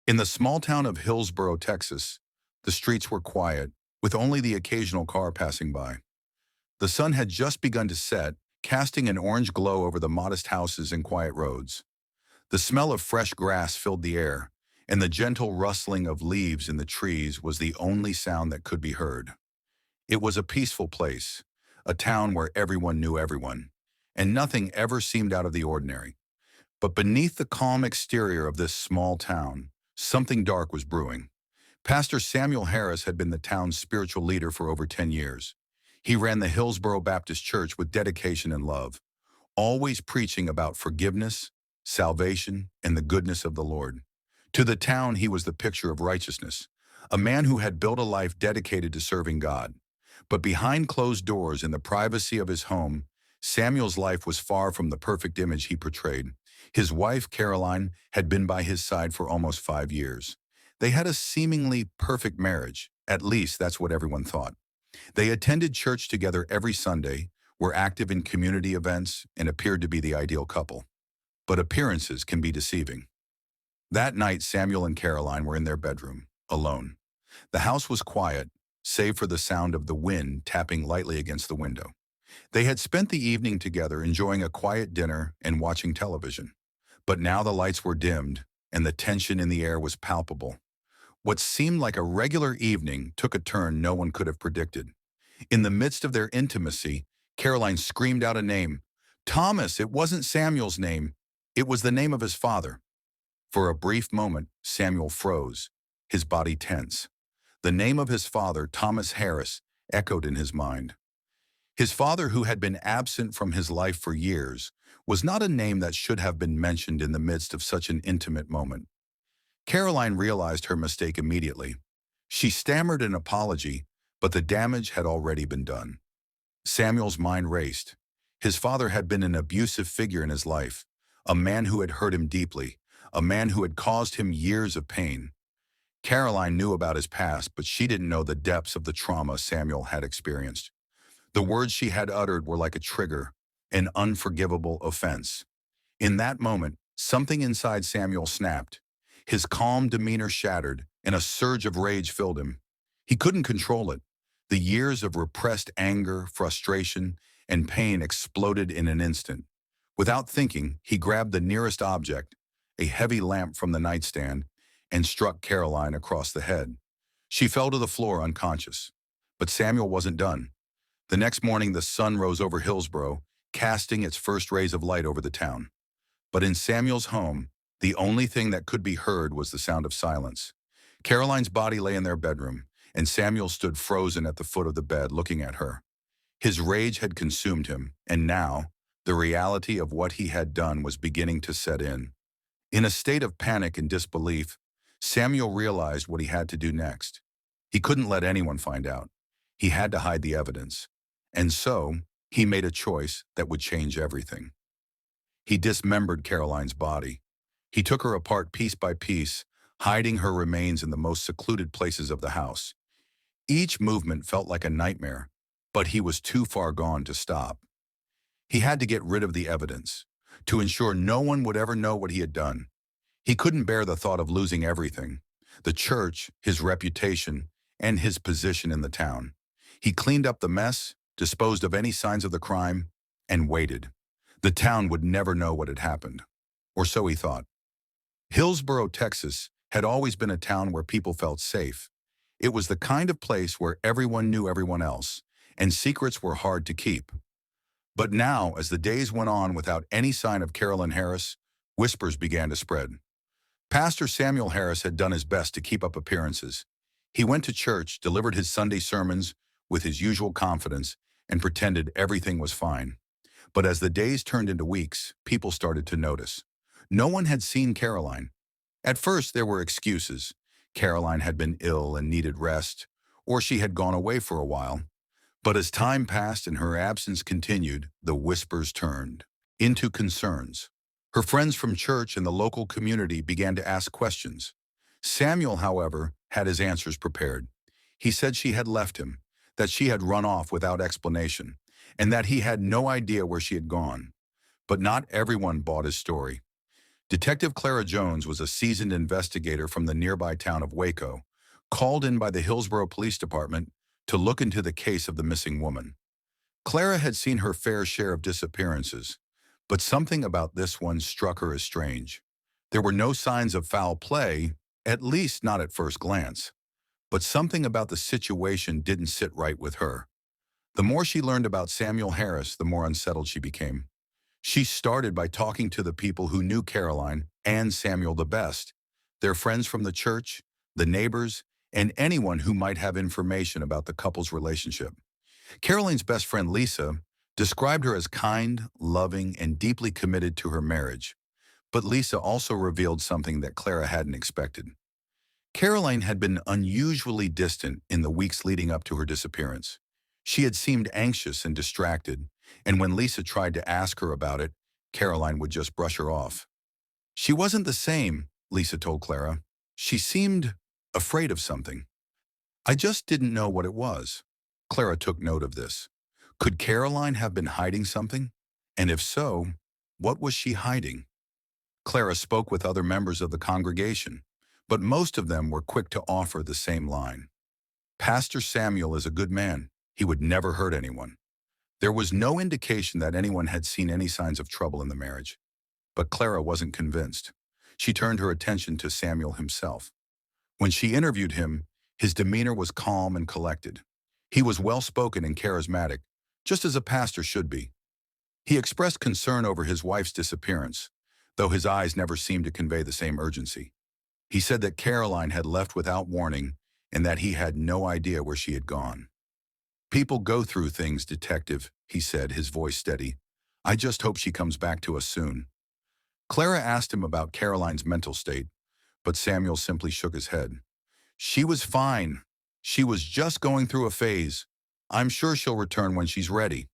In the small town of Hillsborough, Texas, the streets were quiet, with only the occasional car passing by. The sun had just begun to set, casting an orange glow over the modest houses and quiet roads. The smell of fresh grass filled the air, and the gentle rustling of leaves in the trees was the only sound that could be heard. It was a peaceful place, a town where everyone knew everyone, and nothing ever seemed out of the ordinary. But beneath the calm exterior of this small town, something dark was brewing. Pastor Samuel Harris had been the town's spiritual leader for over 10 years. He ran the Hillsborough Baptist Church with dedication and love, always preaching about forgiveness, salvation, and the goodness of the Lord. To the town, he was the picture of righteousness, a man who had built a life dedicated to serving God. But behind closed doors in the privacy of his home, Samuel's life was far from the perfect image he portrayed. His wife, Caroline, had been by his side for almost 5 years. They had a seemingly perfect marriage. At least that's what everyone thought. They attended church together every Sunday, were active in community events, and appeared to be the ideal couple. But appearances can be deceiving. That night, Samuel and Caroline were in their bedroom, alone. The house was quiet, save for the sound of the wind tapping lightly against the window. They had spent the evening together enjoying a quiet dinner and watching television. But now the lights were dimmed, and the tension in the air was palpable. What seemed like a regular evening took a turn no one could have predicted. In the midst of their intimacy, Caroline screamed out a name. Thomas! It wasn't Samuel's name. It was the name of his father. For a brief moment, Samuel froze, his body tense. The name of his father, Thomas Harris, echoed in his mind. His father, who had been absent from his life for years, was not a name that should have been mentioned in the midst of such an intimate moment. Caroline realized her mistake immediately. She stammered an apology, but the damage had already been done. Samuel's mind raced. His father had been an abusive figure in his life, a man who had hurt him deeply, a man who had caused him years of pain. Caroline knew about his past, but she didn't know the depths of the trauma Samuel had experienced. The words she had uttered were like a trigger, an unforgivable offense. In that moment, something inside Samuel snapped. His calm demeanor shattered, and a surge of rage filled him. He couldn't control it. The years of repressed anger, frustration, and pain exploded in an instant. Without thinking, he grabbed the nearest object, a heavy lamp from the nightstand, and struck Caroline across the head. She fell to the floor unconscious. But Samuel wasn't done. The next morning, the sun rose over Hillsborough, casting its first rays of light over the town. But in Samuel's home, the only thing that could be heard was the sound of silence. Caroline's body lay in their bedroom, and Samuel stood frozen at the foot of the bed looking at her. His rage had consumed him, and now, the reality of what he had done was beginning to set in. In a state of panic and disbelief, Samuel realized what he had to do next. He couldn't let anyone find out. He had to hide the evidence. And so, he made a choice that would change everything. He dismembered Caroline's body. He took her apart piece by piece, hiding her remains in the most secluded places of the house. Each movement felt like a nightmare, but he was too far gone to stop. He had to get rid of the evidence, to ensure no one would ever know what he had done. He couldn't bear the thought of losing everything: the church, his reputation, and his position in the town. He cleaned up the mess, disposed of any signs of the crime, and waited. The town would never know what had happened. Or so he thought. Hillsborough, Texas, had always been a town where people felt safe. It was the kind of place where everyone knew everyone else, and secrets were hard to keep. But now, as the days went on without any sign of Caroline Harris, whispers began to spread. Pastor Samuel Harris had done his best to keep up appearances. He went to church, delivered his Sunday sermons with his usual confidence, and pretended everything was fine. But as the days turned into weeks, people started to notice. No one had seen Caroline. At first, there were excuses. Caroline had been ill and needed rest, or she had gone away for a while. But as time passed and her absence continued, the whispers turned into concerns. Her friends from church and the local community began to ask questions. Samuel, however, had his answers prepared. He said she had left him, that she had run off without explanation, and that he had no idea where she had gone. But not everyone bought his story. Detective Clara Jones was a seasoned investigator from the nearby town of Waco, called in by the Hillsborough Police Department to look into the case of the missing woman. Clara had seen her fair share of disappearances, but something about this one struck her as strange. There were no signs of foul play, at least not at first glance, but something about the situation didn't sit right with her. The more she learned about Samuel Harris, the more unsettled she became. She started by talking to the people who knew Caroline and Samuel the best, their friends from the church, the neighbors, and anyone who might have information about the couple's relationship. Caroline's best friend Lisa described her as kind, loving, and deeply committed to her marriage. But Lisa also revealed something that Clara hadn't expected. Caroline had been unusually distant in the weeks leading up to her disappearance. She had seemed anxious and distracted, and when Lisa tried to ask her about it, Caroline would just brush her off. She wasn't the same, Lisa told Clara. She seemed afraid of something. I just didn't know what it was. Clara took note of this. Could Caroline have been hiding something? And if so, what was she hiding? Clara spoke with other members of the congregation, but most of them were quick to offer the same line. Pastor Samuel is a good man. He would never hurt anyone. There was no indication that anyone had seen any signs of trouble in the marriage. But Clara wasn't convinced. She turned her attention to Samuel himself. When she interviewed him, his demeanor was calm and collected. He was well-spoken and charismatic, just as a pastor should be. He expressed concern over his wife's disappearance, though his eyes never seemed to convey the same urgency. He said that Caroline had left without warning and that he had no idea where she had gone. People go through things, detective, he said, his voice steady. I just hope she comes back to us soon. Clara asked him about Caroline's mental state, but Samuel simply shook his head. She was fine. She was just going through a phase. I'm sure she'll return when she's ready.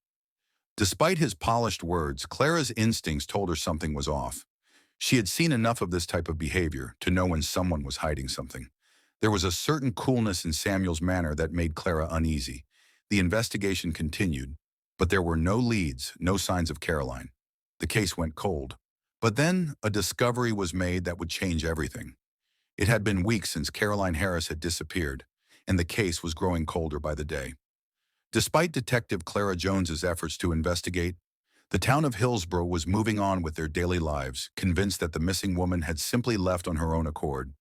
Despite his polished words, Clara's instincts told her something was off. She had seen enough of this type of behavior to know when someone was hiding something. There was a certain coolness in Samuel's manner that made Clara uneasy. The investigation continued, but there were no leads, no signs of Caroline. The case went cold. But then a discovery was made that would change everything. It had been weeks since Caroline Harris had disappeared, and the case was growing colder by the day. Despite Detective Clara Jones's efforts to investigate, the town of Hillsborough was moving on with their daily lives, convinced that the missing woman had simply left on her own accord.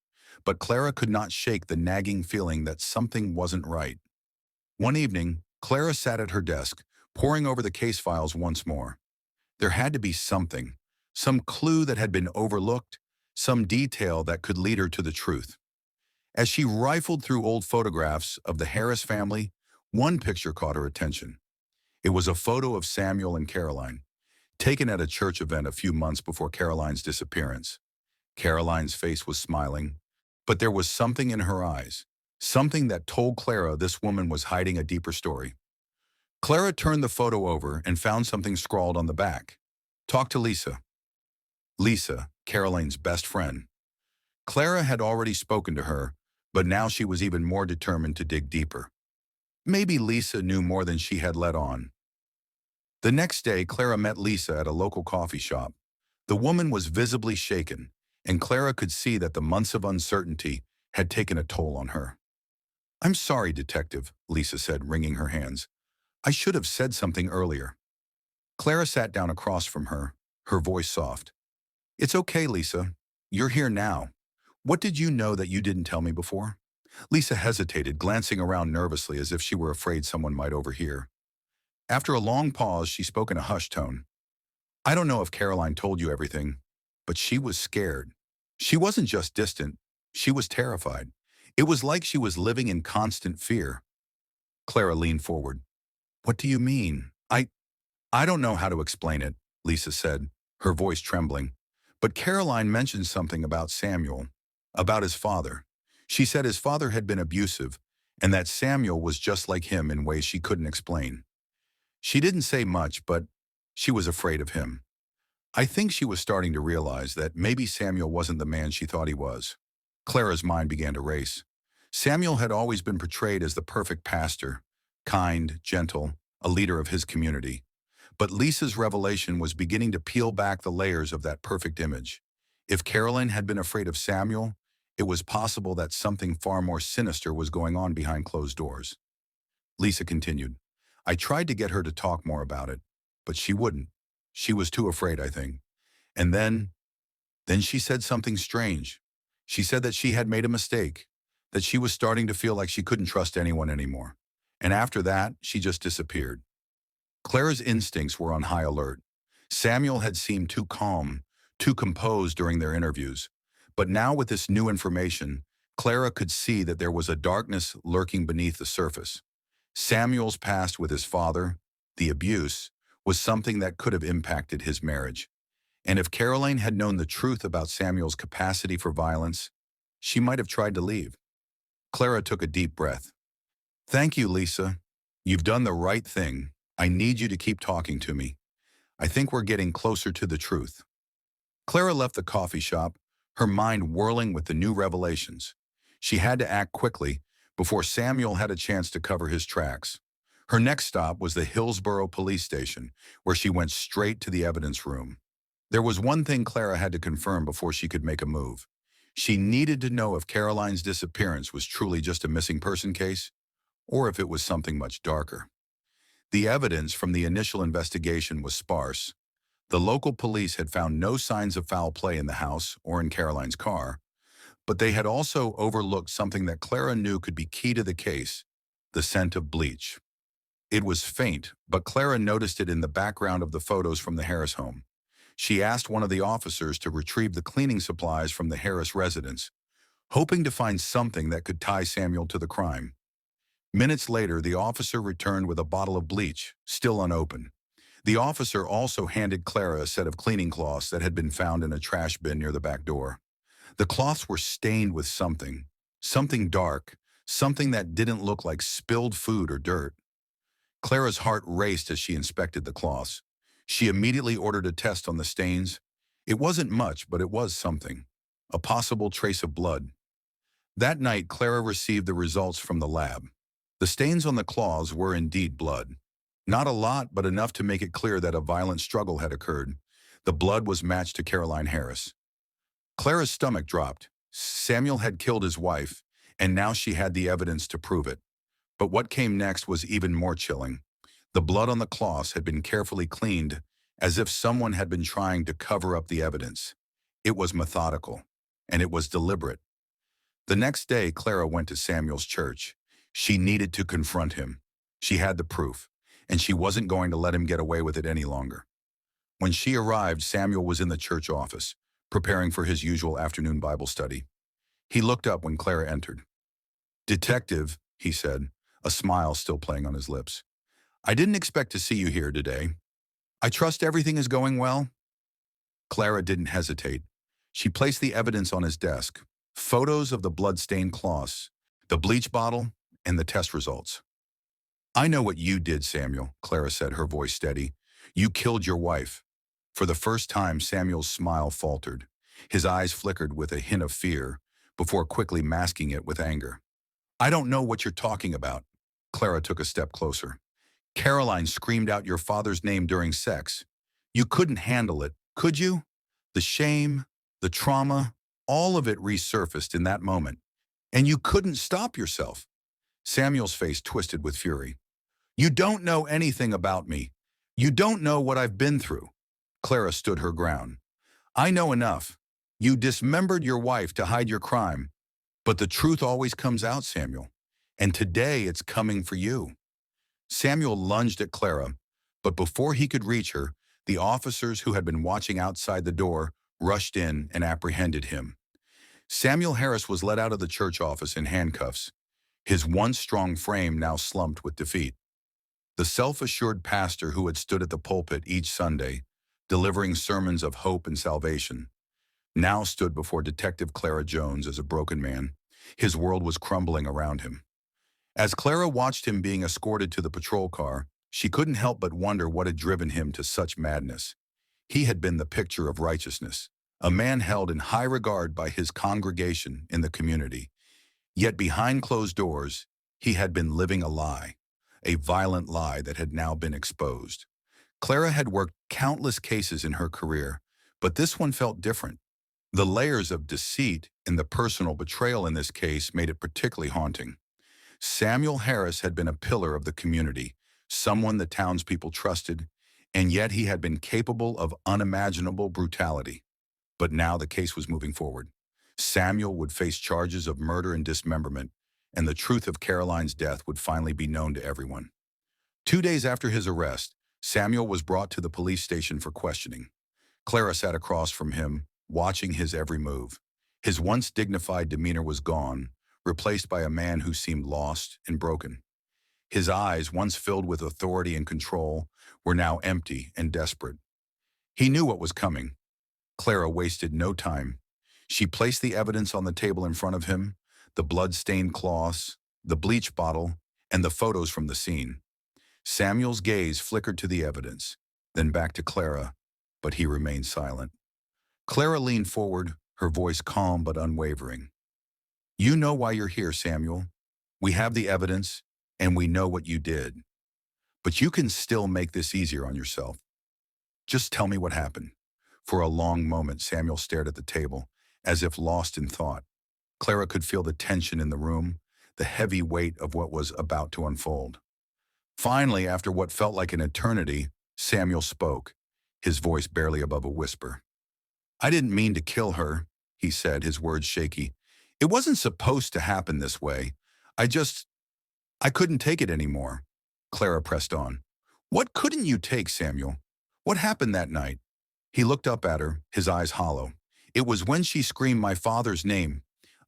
But Clara could not shake the nagging feeling that something wasn't right. One evening, Clara sat at her desk, poring over the case files once more. There had to be something, some clue that had been overlooked, some detail that could lead her to the truth. As she rifled through old photographs of the Harris family, one picture caught her attention. It was a photo of Samuel and Caroline, taken at a church event a few months before Caroline's disappearance. Caroline's face was smiling, but there was something in her eyes, something that told Clara this woman was hiding a deeper story. Clara turned the photo over and found something scrawled on the back. Talk to Lisa. Lisa, Caroline's best friend. Clara had already spoken to her, but now she was even more determined to dig deeper. Maybe Lisa knew more than she had let on. The next day, Clara met Lisa at a local coffee shop. The woman was visibly shaken, and Clara could see that the months of uncertainty had taken a toll on her. I'm sorry, Detective, Lisa said, wringing her hands. I should have said something earlier. Clara sat down across from her, her voice soft. It's okay, Lisa. You're here now. What did you know that you didn't tell me before? Lisa hesitated, glancing around nervously as if she were afraid someone might overhear. After a long pause, she spoke in a hushed tone. I don't know if Caroline told you everything, but she was scared. She wasn't just distant, she was terrified. It was like she was living in constant fear. Clara leaned forward. What do you mean? I don't know how to explain it, Lisa said, her voice trembling. But Caroline mentioned something about Samuel, about his father. She said his father had been abusive, and that Samuel was just like him in ways she couldn't explain. She didn't say much, but she was afraid of him. I think she was starting to realize that maybe Samuel wasn't the man she thought he was. Clara's mind began to race. Samuel had always been portrayed as the perfect pastor, kind, gentle, a leader of his community. But Lisa's revelation was beginning to peel back the layers of that perfect image. If Caroline had been afraid of Samuel, it was possible that something far more sinister was going on behind closed doors. Lisa continued, I tried to get her to talk more about it, but she wouldn't. She was too afraid, I think. And then she said something strange. She said that she had made a mistake, that she was starting to feel like she couldn't trust anyone anymore. And after that, she just disappeared. Clara's instincts were on high alert. Samuel had seemed too calm, too composed during their interviews. But now with this new information, Clara could see that there was a darkness lurking beneath the surface. Samuel's past with his father, the abuse, was something that could have impacted his marriage. And if Caroline had known the truth about Samuel's capacity for violence, she might have tried to leave. Clara took a deep breath. Thank you, Lisa. You've done the right thing. I need you to keep talking to me. I think we're getting closer to the truth. Clara left the coffee shop, her mind whirling with the new revelations. She had to act quickly before Samuel had a chance to cover his tracks. Her next stop was the Hillsborough police station, where she went straight to the evidence room. There was one thing Clara had to confirm before she could make a move. She needed to know if Caroline's disappearance was truly just a missing person case, or if it was something much darker. The evidence from the initial investigation was sparse. The local police had found no signs of foul play in the house or in Caroline's car, but they had also overlooked something that Clara knew could be key to the case: the scent of bleach. It was faint, but Clara noticed it in the background of the photos from the Harris home. She asked one of the officers to retrieve the cleaning supplies from the Harris residence, hoping to find something that could tie Samuel to the crime. Minutes later, the officer returned with a bottle of bleach, still unopened. The officer also handed Clara a set of cleaning cloths that had been found in a trash bin near the back door. The cloths were stained with something dark, something that didn't look like spilled food or dirt. Clara's heart raced as she inspected the cloths. She immediately ordered a test on the stains. It wasn't much, but it was something. A possible trace of blood. That night, Clara received the results from the lab. The stains on the cloths were indeed blood. Not a lot, but enough to make it clear that a violent struggle had occurred. The blood was matched to Caroline Harris. Clara's stomach dropped. Samuel had killed his wife, and now she had the evidence to prove it. But what came next was even more chilling. The blood on the cloths had been carefully cleaned, as if someone had been trying to cover up the evidence. It was methodical, and it was deliberate. The next day, Clara went to Samuel's church. She needed to confront him. She had the proof, and she wasn't going to let him get away with it any longer. When she arrived, Samuel was in the church office, preparing for his usual afternoon Bible study. He looked up when Clara entered. "Detective," he said, a smile still playing on his lips. "I didn't expect to see you here today. I trust everything is going well?" Clara didn't hesitate. She placed the evidence on his desk: photos of the blood-stained cloths, the bleach bottle, and the test results. "I know what you did, Samuel," Clara said, her voice steady. "You killed your wife." For the first time, Samuel's smile faltered. His eyes flickered with a hint of fear, before quickly masking it with anger. "I don't know what you're talking about." Clara took a step closer. "Caroline screamed out your father's name during sex. You couldn't handle it, could you? The shame, the trauma, all of it resurfaced in that moment. And you couldn't stop yourself." Samuel's face twisted with fury. "You don't know anything about me. You don't know what I've been through." Clara stood her ground. "I know enough. You dismembered your wife to hide your crime. But the truth always comes out, Samuel. And today it's coming for you." Samuel lunged at Clara, but before he could reach her, the officers who had been watching outside the door rushed in and apprehended him. Samuel Harris was led out of the church office in handcuffs, his once strong frame now slumped with defeat. The self-assured pastor who had stood at the pulpit each Sunday, delivering sermons of hope and salvation, now stood before Detective Clara Jones as a broken man. His world was crumbling around him. As Clara watched him being escorted to the patrol car, she couldn't help but wonder what had driven him to such madness. He had been the picture of righteousness, a man held in high regard by his congregation in the community. Yet behind closed doors, he had been living a lie, a violent lie that had now been exposed. Clara had worked countless cases in her career, but this one felt different. The layers of deceit and the personal betrayal in this case made it particularly haunting. Samuel Harris had been a pillar of the community, someone the townspeople trusted, and yet he had been capable of unimaginable brutality. But now the case was moving forward. Samuel would face charges of murder and dismemberment, and the truth of Caroline's death would finally be known to everyone. 2 days after his arrest, Samuel was brought to the police station for questioning. Clara sat across from him, watching his every move. His once dignified demeanor was gone, replaced by a man who seemed lost and broken. His eyes, once filled with authority and control, were now empty and desperate. He knew what was coming. Clara wasted no time. She placed the evidence on the table in front of him, the blood-stained cloths, the bleach bottle, and the photos from the scene. Samuel's gaze flickered to the evidence, then back to Clara, but he remained silent. Clara leaned forward, her voice calm but unwavering. "You know why you're here, Samuel. We have the evidence, and we know what you did. But you can still make this easier on yourself. Just tell me what happened." For a long moment, Samuel stared at the table, as if lost in thought. Clara could feel the tension in the room, the heavy weight of what was about to unfold. Finally, after what felt like an eternity, Samuel spoke, his voice barely above a whisper. "I didn't mean to kill her," he said, his words shaky. "It wasn't supposed to happen this way. I couldn't take it anymore." Clara pressed on. "What couldn't you take, Samuel? What happened that night?" He looked up at her, his eyes hollow. "It was when she screamed my father's name.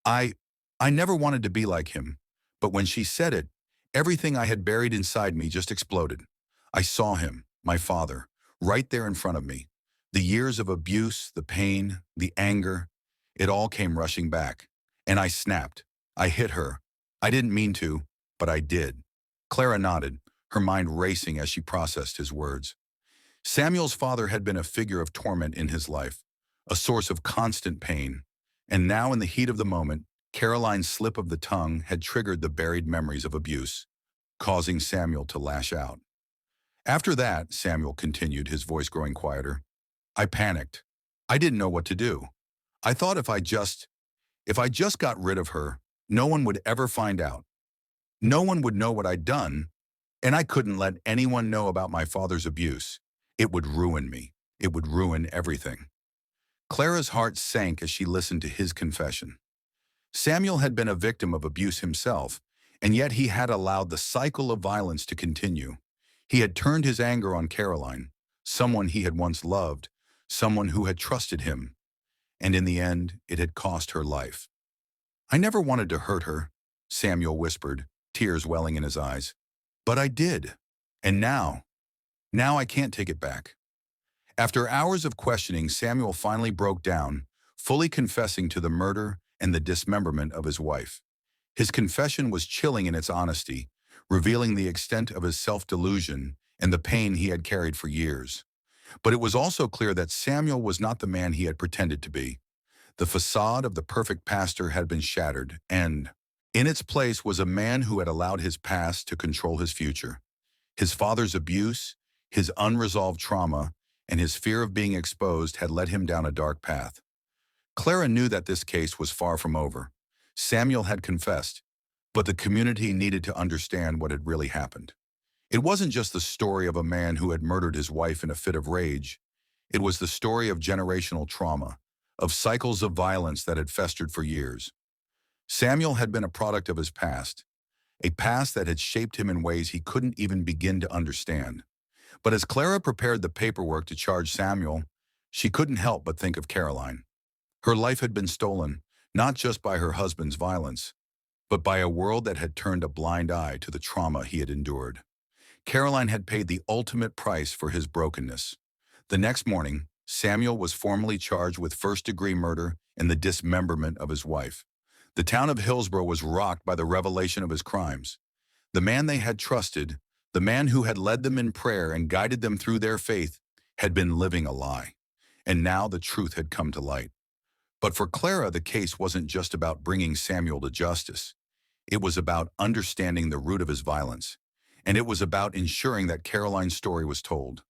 I never wanted to be like him. But when she said it, everything I had buried inside me just exploded. I saw him, my father, right there in front of me. The years of abuse, the pain, the anger, it all came rushing back. And I snapped. I hit her. I didn't mean to, but I did." Clara nodded, her mind racing as she processed his words. Samuel's father had been a figure of torment in his life, a source of constant pain. And now, in the heat of the moment, Caroline's slip of the tongue had triggered the buried memories of abuse, causing Samuel to lash out. "After that," Samuel continued, his voice growing quieter, "I panicked. I didn't know what to do. I thought if I just got rid of her, no one would ever find out. No one would know what I'd done, and I couldn't let anyone know about my father's abuse. It would ruin me. It would ruin everything." Clara's heart sank as she listened to his confession. Samuel had been a victim of abuse himself, and yet he had allowed the cycle of violence to continue. He had turned his anger on Caroline, someone he had once loved, someone who had trusted him, and in the end, it had cost her life. "I never wanted to hurt her," Samuel whispered, tears welling in his eyes. "But I did. And now I can't take it back." After hours of questioning, Samuel finally broke down, fully confessing to the murder and the dismemberment of his wife. His confession was chilling in its honesty, revealing the extent of his self-delusion and the pain he had carried for years. But it was also clear that Samuel was not the man he had pretended to be. The facade of the perfect pastor had been shattered, and in its place was a man who had allowed his past to control his future. His father's abuse, his unresolved trauma, and his fear of being exposed had led him down a dark path. Clara knew that this case was far from over. Samuel had confessed, but the community needed to understand what had really happened. It wasn't just the story of a man who had murdered his wife in a fit of rage. It was the story of generational trauma, of cycles of violence that had festered for years. Samuel had been a product of his past, a past that had shaped him in ways he couldn't even begin to understand. But as Clara prepared the paperwork to charge Samuel, she couldn't help but think of Caroline. Her life had been stolen, not just by her husband's violence, but by a world that had turned a blind eye to the trauma he had endured. Caroline had paid the ultimate price for his brokenness. The next morning, Samuel was formally charged with first-degree murder and the dismemberment of his wife. The town of Hillsborough was rocked by the revelation of his crimes. The man they had trusted, the man who had led them in prayer and guided them through their faith, had been living a lie. And now the truth had come to light. But for Clara, the case wasn't just about bringing Samuel to justice. It was about understanding the root of his violence. And it was about ensuring that Caroline's story was told,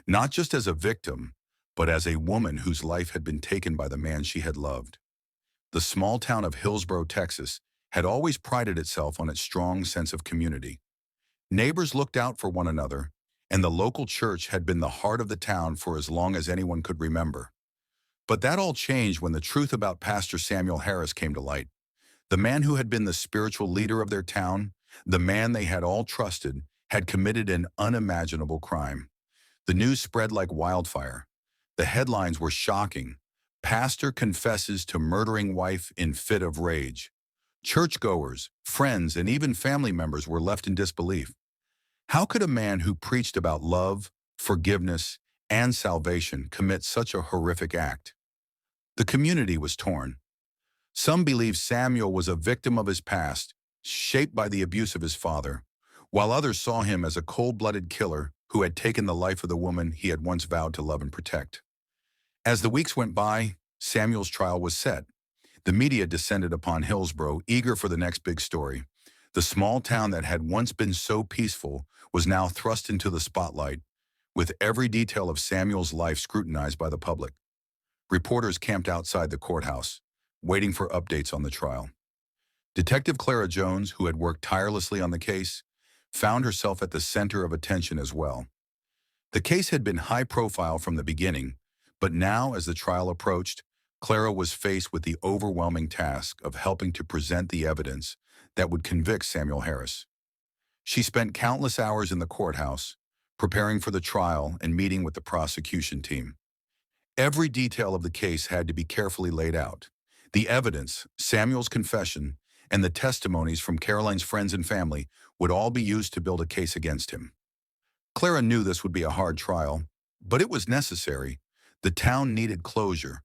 not just as a victim, but as a woman whose life had been taken by the man she had loved. The small town of Hillsborough, Texas, had always prided itself on its strong sense of community. Neighbors looked out for one another, and the local church had been the heart of the town for as long as anyone could remember. But that all changed when the truth about Pastor Samuel Harris came to light. The man who had been the spiritual leader of their town, the man they had all trusted, had committed an unimaginable crime. The news spread like wildfire. The headlines were shocking. Pastor confesses to murdering wife in fit of rage. Churchgoers, friends, and even family members were left in disbelief. How could a man who preached about love, forgiveness, and salvation commit such a horrific act? The community was torn. Some believed Samuel was a victim of his past, shaped by the abuse of his father, while others saw him as a cold-blooded killer who had taken the life of the woman he had once vowed to love and protect. As the weeks went by, Samuel's trial was set. The media descended upon Hillsborough, eager for the next big story. The small town that had once been so peaceful was now thrust into the spotlight, with every detail of Samuel's life scrutinized by the public. Reporters camped outside the courthouse, waiting for updates on the trial. Detective Clara Jones, who had worked tirelessly on the case, found herself at the center of attention as well. The case had been high profile from the beginning, but now, as the trial approached, Clara was faced with the overwhelming task of helping to present the evidence that would convict Samuel Harris. She spent countless hours in the courthouse, preparing for the trial and meeting with the prosecution team. Every detail of the case had to be carefully laid out. The evidence, Samuel's confession, and the testimonies from Caroline's friends and family would all be used to build a case against him. Clara knew this would be a hard trial, but it was necessary. The town needed closure,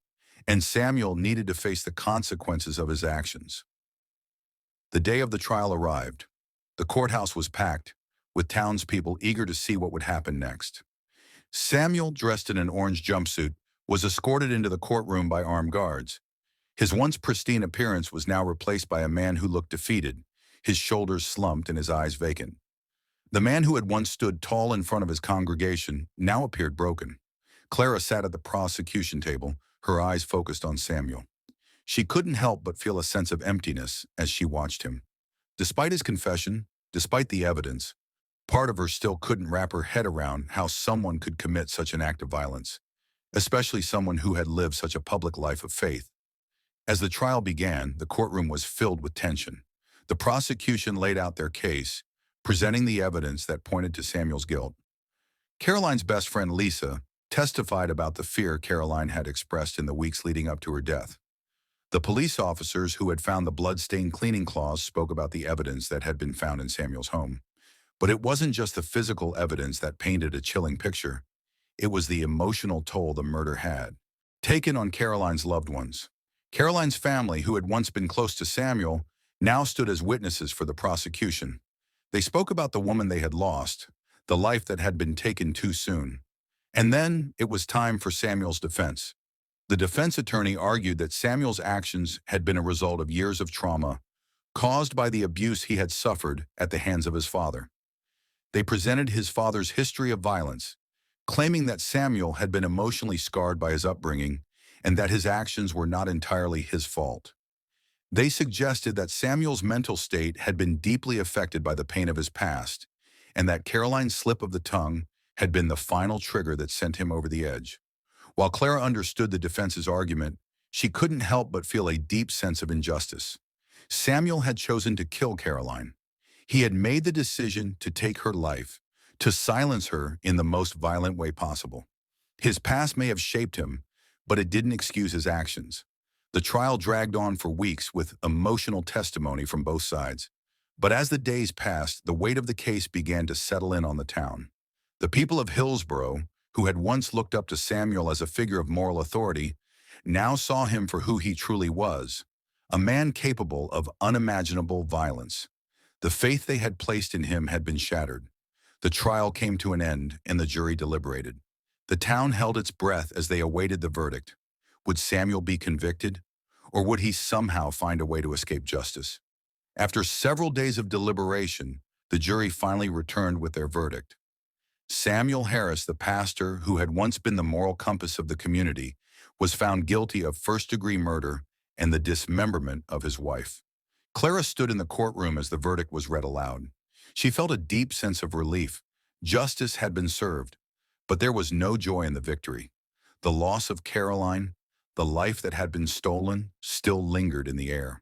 and Samuel needed to face the consequences of his actions. The day of the trial arrived. The courthouse was packed, with townspeople eager to see what would happen next. Samuel, dressed in an orange jumpsuit, was escorted into the courtroom by armed guards. His once pristine appearance was now replaced by a man who looked defeated, his shoulders slumped and his eyes vacant. The man who had once stood tall in front of his congregation now appeared broken. Clara sat at the prosecution table, her eyes focused on Samuel. She couldn't help but feel a sense of emptiness as she watched him. Despite his confession, despite the evidence, part of her still couldn't wrap her head around how someone could commit such an act of violence, especially someone who had lived such a public life of faith. As the trial began, the courtroom was filled with tension. The prosecution laid out their case, presenting the evidence that pointed to Samuel's guilt. Caroline's best friend, Lisa, testified about the fear Caroline had expressed in the weeks leading up to her death. The police officers who had found the blood-stained cleaning cloths spoke about the evidence that had been found in Samuel's home. But it wasn't just the physical evidence that painted a chilling picture. It was the emotional toll the murder had taken on Caroline's loved ones. Caroline's family, who had once been close to Samuel, now stood as witnesses for the prosecution. They spoke about the woman they had lost, the life that had been taken too soon. And then it was time for Samuel's defense. The defense attorney argued that Samuel's actions had been a result of years of trauma caused by the abuse he had suffered at the hands of his father. They presented his father's history of violence, claiming that Samuel had been emotionally scarred by his upbringing and that his actions were not entirely his fault. They suggested that Samuel's mental state had been deeply affected by the pain of his past, and that Caroline's slip of the tongue had been the final trigger that sent him over the edge. While Clara understood the defense's argument, she couldn't help but feel a deep sense of injustice. Samuel had chosen to kill Caroline. He had made the decision to take her life, to silence her in the most violent way possible. His past may have shaped him, but it didn't excuse his actions. The trial dragged on for weeks with emotional testimony from both sides. But as the days passed, the weight of the case began to settle in on the town. The people of Hillsborough, who had once looked up to Samuel as a figure of moral authority, now saw him for who he truly was, a man capable of unimaginable violence. The faith they had placed in him had been shattered. The trial came to an end, and the jury deliberated. The town held its breath as they awaited the verdict. Would Samuel be convicted, or would he somehow find a way to escape justice? After several days of deliberation, the jury finally returned with their verdict. Samuel Harris, the pastor who had once been the moral compass of the community, was found guilty of first-degree murder and the dismemberment of his wife. Clara stood in the courtroom as the verdict was read aloud. She felt a deep sense of relief. Justice had been served, but there was no joy in the victory. The loss of Caroline, the life that had been stolen, still lingered in the air.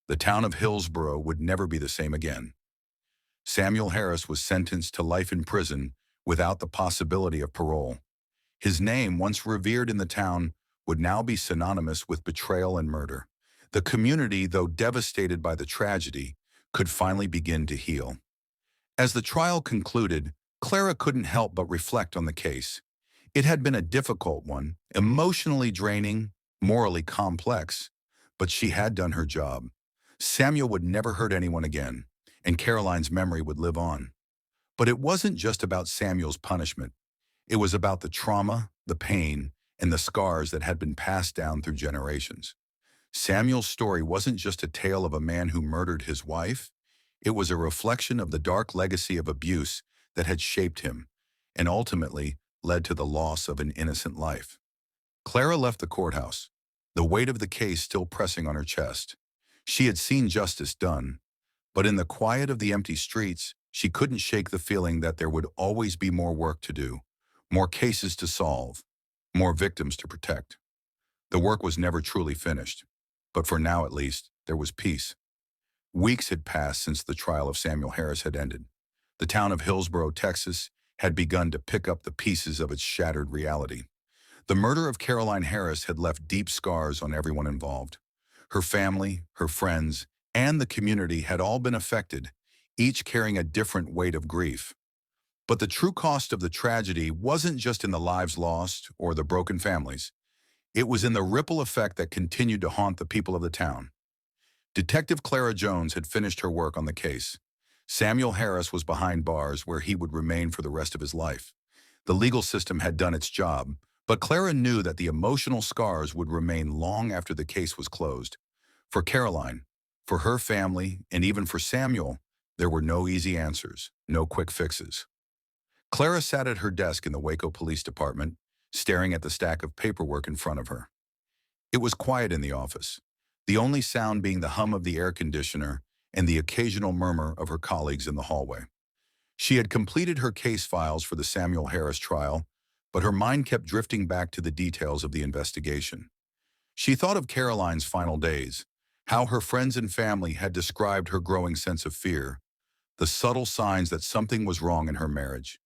The town of Hillsborough would never be the same again. Samuel Harris was sentenced to life in prison without the possibility of parole. His name, once revered in the town, would now be synonymous with betrayal and murder. The community, though devastated by the tragedy, could finally begin to heal. As the trial concluded, Clara couldn't help but reflect on the case. It had been a difficult one, emotionally draining, morally complex, but she had done her job. Samuel would never hurt anyone again, and Caroline's memory would live on. But it wasn't just about Samuel's punishment. It was about the trauma, the pain, and the scars that had been passed down through generations. Samuel's story wasn't just a tale of a man who murdered his wife. It was a reflection of the dark legacy of abuse that had shaped him and ultimately led to the loss of an innocent life. Clara left the courthouse, the weight of the case still pressing on her chest. She had seen justice done, but in the quiet of the empty streets, she couldn't shake the feeling that there would always be more work to do, more cases to solve, more victims to protect. The work was never truly finished, but for now at least, there was peace. Weeks had passed since the trial of Samuel Harris had ended. The town of Hillsborough, Texas, had begun to pick up the pieces of its shattered reality. The murder of Caroline Harris had left deep scars on everyone involved. Her family, her friends, and the community had all been affected, each carrying a different weight of grief. But the true cost of the tragedy wasn't just in the lives lost or the broken families. It was in the ripple effect that continued to haunt the people of the town. Detective Clara Jones had finished her work on the case. Samuel Harris was behind bars where he would remain for the rest of his life. The legal system had done its job, but Clara knew that the emotional scars would remain long after the case was closed. For Caroline, for her family, and even for Samuel, there were no easy answers, no quick fixes. Clara sat at her desk in the Waco Police Department, staring at the stack of paperwork in front of her. It was quiet in the office, the only sound being the hum of the air conditioner and the occasional murmur of her colleagues in the hallway. She had completed her case files for the Samuel Harris trial, but her mind kept drifting back to the details of the investigation. She thought of Caroline's final days, how her friends and family had described her growing sense of fear, the subtle signs that something was wrong in her marriage.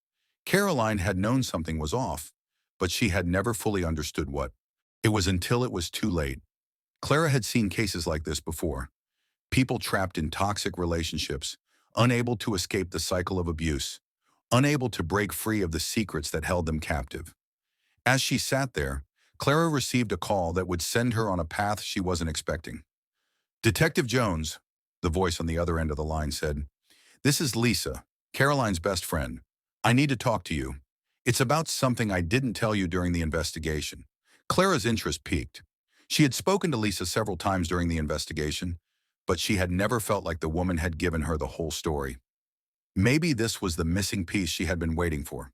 Caroline had known something was off, but she had never fully understood what. It was until it was too late. Clara had seen cases like this before. People trapped in toxic relationships, unable to escape the cycle of abuse, unable to break free of the secrets that held them captive. As she sat there, Clara received a call that would send her on a path she wasn't expecting. "Detective Jones," the voice on the other end of the line said, "this is Lisa, Caroline's best friend. I need to talk to you. It's about something I didn't tell you during the investigation." Clara's interest piqued. She had spoken to Lisa several times during the investigation, but she had never felt like the woman had given her the whole story. Maybe this was the missing piece she had been waiting for.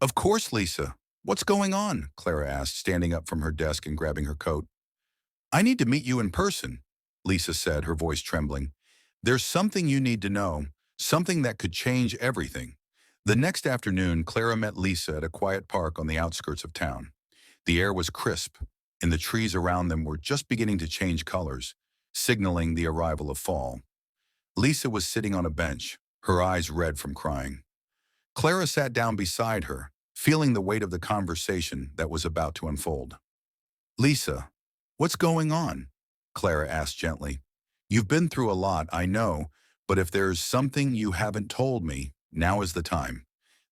"Of course, Lisa. What's going on?" Clara asked, standing up from her desk and grabbing her coat. "I need to meet you in person," Lisa said, her voice trembling. "There's something you need to know, something that could change everything." The next afternoon, Clara met Lisa at a quiet park on the outskirts of town. The air was crisp, and the trees around them were just beginning to change colors, signaling the arrival of fall. Lisa was sitting on a bench, her eyes red from crying. Clara sat down beside her, feeling the weight of the conversation that was about to unfold. "Lisa, what's going on?" Clara asked gently. "You've been through a lot, I know, but if there's something you haven't told me, now is the time.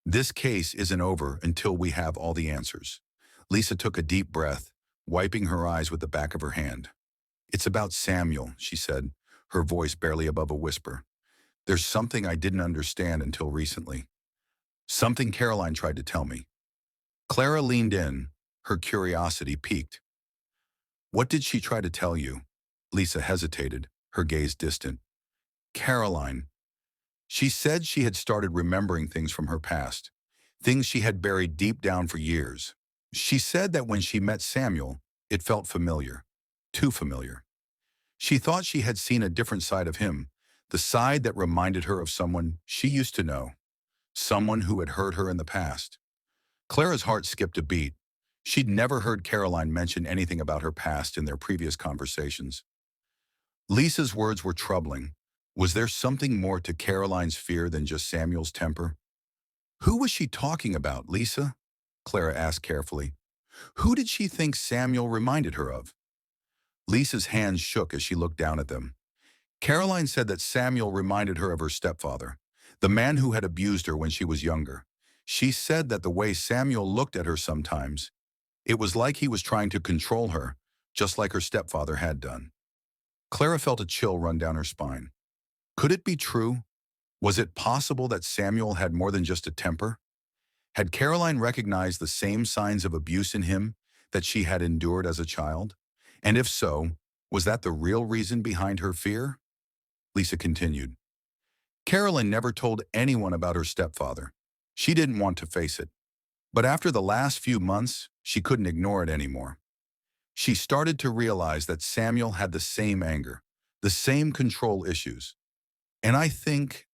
This case isn't over until we have all the answers." Lisa took a deep breath, wiping her eyes with the back of her hand. "It's about Samuel," she said, her voice barely above a whisper. "There's something I didn't understand until recently. Something Caroline tried to tell me." Clara leaned in, her curiosity piqued. "What did she try to tell you?" Lisa hesitated, her gaze distant. "Caroline. She said she had started remembering things from her past. things she had buried deep down for years. She said that when she met Samuel, it felt familiar, too familiar. She thought she had seen a different side of him, the side that reminded her of someone she used to know, someone who had hurt her in the past. Clara's heart skipped a beat. She'd never heard Caroline mention anything about her past in their previous conversations. Lisa's words were troubling. Was there something more to Caroline's fear than just Samuel's temper? Who was she talking about, Lisa? Clara asked carefully. Who did she think Samuel reminded her of? Lisa's hands shook as she looked down at them. Caroline said that Samuel reminded her of her stepfather, the man who had abused her when she was younger. She said that the way Samuel looked at her sometimes, it was like he was trying to control her, just like her stepfather had done. Clara felt a chill run down her spine. Could it be true? Was it possible that Samuel had more than just a temper? Had Caroline recognized the same signs of abuse in him that she had endured as a child? And if so, was that the real reason behind her fear? Lisa continued. Caroline never told anyone about her stepfather. She didn't want to face it. But after the last few months, she couldn't ignore it anymore. She started to realize that Samuel had the same anger, the same control issues. And I think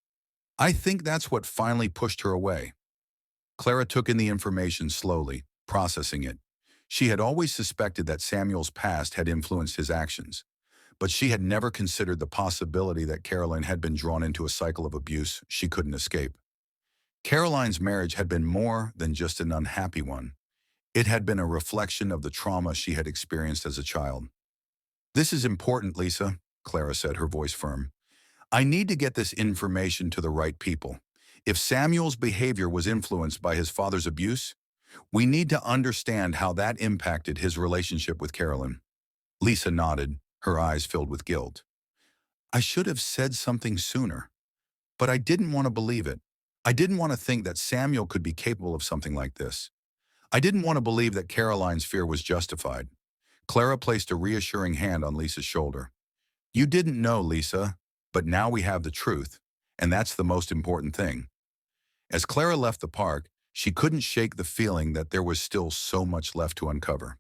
that's what finally pushed her away. Clara took in the information slowly, processing it. She had always suspected that Samuel's past had influenced his actions, but she had never considered the possibility that Caroline had been drawn into a cycle of abuse she couldn't escape. Caroline's marriage had been more than just an unhappy one. It had been a reflection of the trauma she had experienced as a child. This is important, Lisa, Clara said, her voice firm. I need to get this information to the right people. If Samuel's behavior was influenced by his father's abuse, we need to understand how that impacted his relationship with Caroline. Lisa nodded, her eyes filled with guilt. I should have said something sooner, but I didn't want to believe it. I didn't want to think that Samuel could be capable of something like this. I didn't want to believe that Caroline's fear was justified. Clara placed a reassuring hand on Lisa's shoulder. You didn't know, Lisa, but now we have the truth, and that's the most important thing. As Clara left the park, she couldn't shake the feeling that there was still so much left to uncover.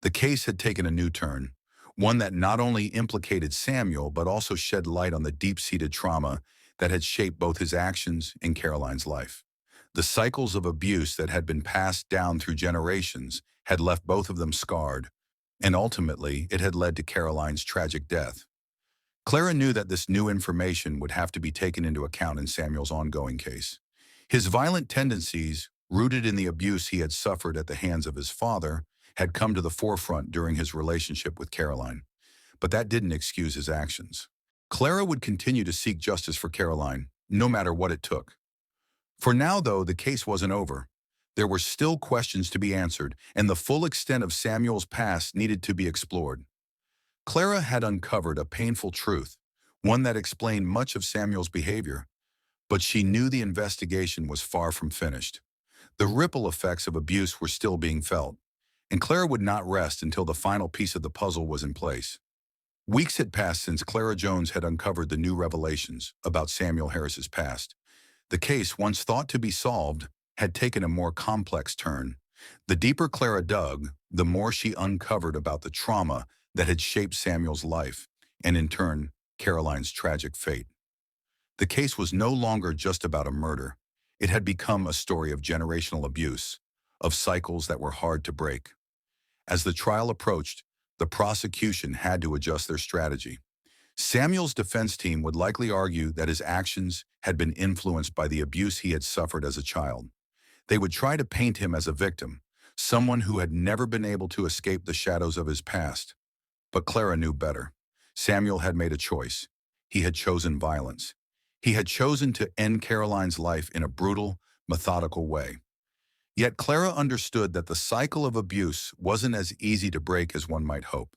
The case had taken a new turn, one that not only implicated Samuel but also shed light on the deep-seated trauma that had shaped both his actions and Caroline's life. The cycles of abuse that had been passed down through generations had left both of them scarred, and ultimately it had led to Caroline's tragic death. Clara knew that this new information would have to be taken into account in Samuel's ongoing case. His violent tendencies, rooted in the abuse he had suffered at the hands of his father, had come to the forefront during his relationship with Caroline. But that didn't excuse his actions. Clara would continue to seek justice for Caroline, no matter what it took. For now, though, the case wasn't over. There were still questions to be answered, and the full extent of Samuel's past needed to be explored. Clara had uncovered a painful truth, one that explained much of Samuel's behavior, but she knew the investigation was far from finished. The ripple effects of abuse were still being felt, and Clara would not rest until the final piece of the puzzle was in place. Weeks had passed since Clara Jones had uncovered the new revelations about Samuel Harris's past. The case, once thought to be solved, had taken a more complex turn. The deeper Clara dug, the more she uncovered about the trauma that had shaped Samuel's life, and in turn, Caroline's tragic fate. The case was no longer just about a murder. It had become a story of generational abuse, of cycles that were hard to break. As the trial approached, the prosecution had to adjust their strategy. Samuel's defense team would likely argue that his actions had been influenced by the abuse he had suffered as a child. They would try to paint him as a victim, someone who had never been able to escape the shadows of his past. But Clara knew better. Samuel had made a choice. He had chosen violence. He had chosen to end Caroline's life in a brutal, methodical way. Yet Clara understood that the cycle of abuse wasn't as easy to break as one might hope.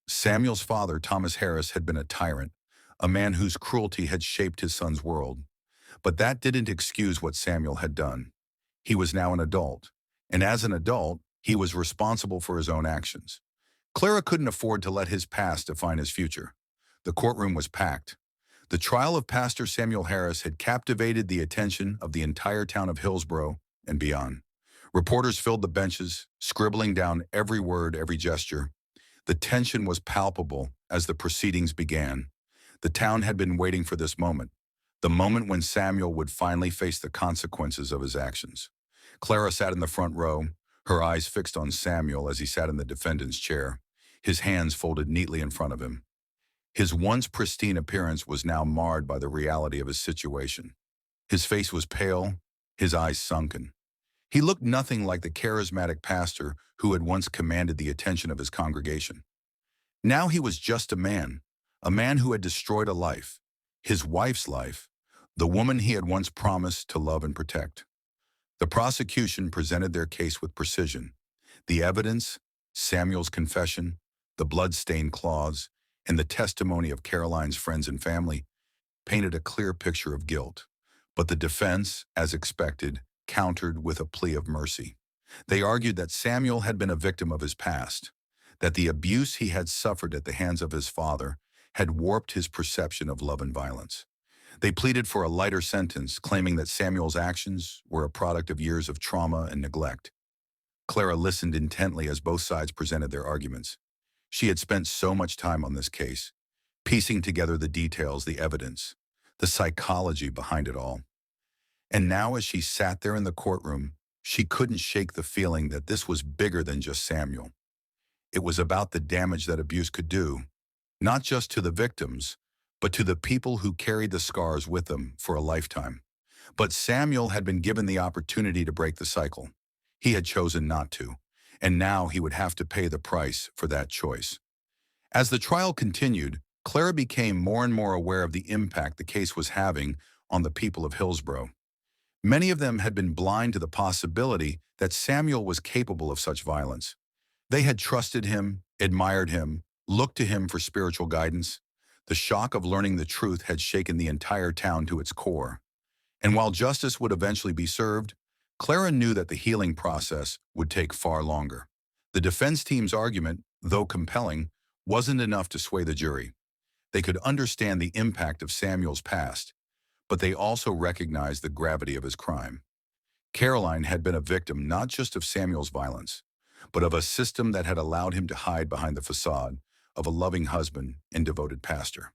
Samuel's father, Thomas Harris, had been a tyrant, a man whose cruelty had shaped his son's world. But that didn't excuse what Samuel had done. He was now an adult, and as an adult, he was responsible for his own actions. Clara couldn't afford to let his past define his future. The courtroom was packed. The trial of Pastor Samuel Harris had captivated the attention of the entire town of Hillsborough and beyond. Reporters filled the benches, scribbling down every word, every gesture. The tension was palpable as the proceedings began. The town had been waiting for this moment, the moment when Samuel would finally face the consequences of his actions. Clara sat in the front row, her eyes fixed on Samuel as he sat in the defendant's chair, his hands folded neatly in front of him. His once pristine appearance was now marred by the reality of his situation. His face was pale, his eyes sunken. He looked nothing like the charismatic pastor who had once commanded the attention of his congregation. Now he was just a man who had destroyed a life, his wife's life, the woman he had once promised to love and protect. The prosecution presented their case with precision. The evidence, Samuel's confession, the blood-stained claws, and the testimony of Caroline's friends and family painted a clear picture of guilt. But the defense, as expected, countered with a plea of mercy. They argued that Samuel had been a victim of his past, that the abuse he had suffered at the hands of his father had warped his perception of love and violence. They pleaded for a lighter sentence, claiming that Samuel's actions were a product of years of trauma and neglect. Clara listened intently as both sides presented their arguments. She had spent so much time on this case, piecing together the details, the evidence, the psychology behind it all. And now as she sat there in the courtroom, she couldn't shake the feeling that this was bigger than just Samuel. It was about the damage that abuse could do, not just to the victims, but to the people who carried the scars with them for a lifetime. But Samuel had been given the opportunity to break the cycle. He had chosen not to, and now he would have to pay the price for that choice. As the trial continued, Clara became more and more aware of the impact the case was having on the people of Hillsborough. Many of them had been blind to the possibility that Samuel was capable of such violence. They had trusted him, admired him, looked to him for spiritual guidance. The shock of learning the truth had shaken the entire town to its core. And while justice would eventually be served, Clara knew that the healing process would take far longer. The defense team's argument, though compelling, wasn't enough to sway the jury. They could understand the impact of Samuel's past, but they also recognized the gravity of his crime. Caroline had been a victim not just of Samuel's violence, but of a system that had allowed him to hide behind the facade of a loving husband and devoted pastor.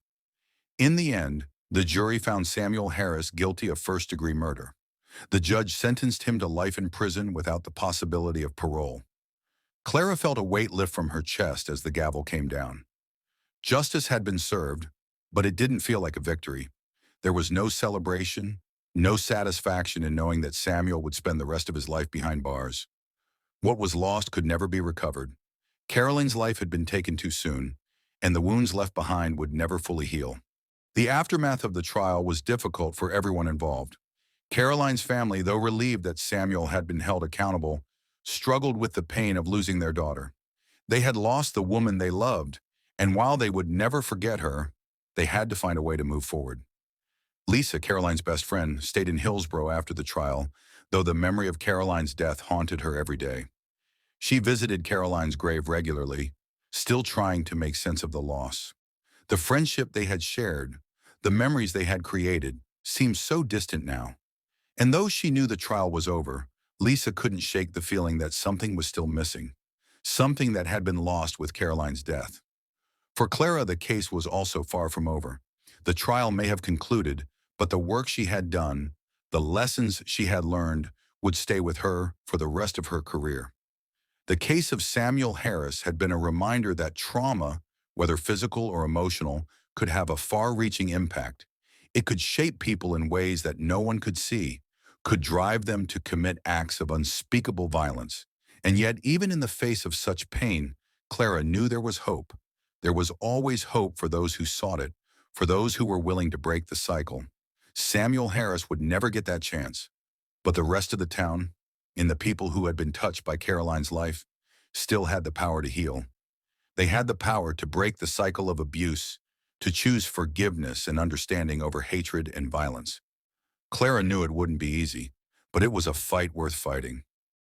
In the end, the jury found Samuel Harris guilty of first-degree murder. The judge sentenced him to life in prison without the possibility of parole. Clara felt a weight lift from her chest as the gavel came down. Justice had been served, but it didn't feel like a victory. There was no celebration, no satisfaction in knowing that Samuel would spend the rest of his life behind bars. What was lost could never be recovered. Caroline's life had been taken too soon, and the wounds left behind would never fully heal. The aftermath of the trial was difficult for everyone involved. Caroline's family, though relieved that Samuel had been held accountable, struggled with the pain of losing their daughter. They had lost the woman they loved, and while they would never forget her, they had to find a way to move forward. Lisa, Caroline's best friend, stayed in Hillsborough after the trial, though the memory of Caroline's death haunted her every day. She visited Caroline's grave regularly, still trying to make sense of the loss. The friendship they had shared, the memories they had created, seemed so distant now. And though she knew the trial was over, Lisa couldn't shake the feeling that something was still missing, something that had been lost with Caroline's death. For Clara, the case was also far from over. The trial may have concluded, but the work she had done, the lessons she had learned, would stay with her for the rest of her career. The case of Samuel Harris had been a reminder that trauma, whether physical or emotional, could have a far-reaching impact. It could shape people in ways that no one could see, could drive them to commit acts of unspeakable violence. And yet, even in the face of such pain, Clara knew there was hope. There was always hope for those who sought it, for those who were willing to break the cycle. Samuel Harris would never get that chance. But the rest of the town, and the people who had been touched by Caroline's life, still had the power to heal. They had the power to break the cycle of abuse, to choose forgiveness and understanding over hatred and violence. Clara knew it wouldn't be easy, but it was a fight worth fighting.